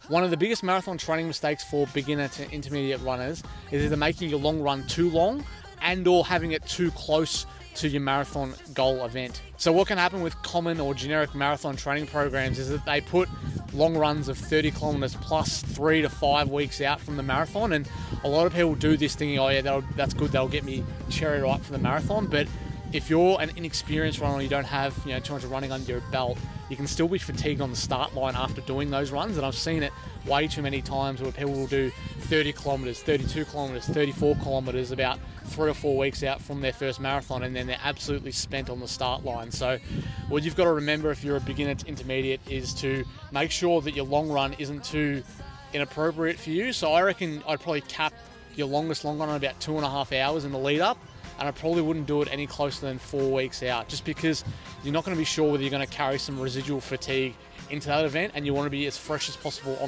One of the biggest marathon training mistakes for beginner to intermediate runners is either making your long run too long and or having it too close to your marathon goal event. So what can happen with common or generic marathon training programs is that they put long runs of 30 kilometers plus 3 to 5 weeks out from the marathon, and a lot of people do this thinking, oh yeah, that's good, that'll get me cherry ripe for the marathon. But if you're an inexperienced runner, you don't have 200 running under your belt, you can still be fatigued on the start line after doing those runs. And I've seen it way too many times where people will do 30 kilometers, 32 kilometers, 34 kilometers about 3 or 4 weeks out from their first marathon, and then they're absolutely spent on the start line. So what you've got to remember if you're a beginner to intermediate is to make sure that your long run isn't too inappropriate for you. So I reckon I'd probably cap your longest long run on about 2.5 hours in the lead up, and I probably wouldn't do it any closer than 4 weeks out, just because you're not going to be sure whether you're going to carry some residual fatigue into that event, and you want to be as fresh as possible on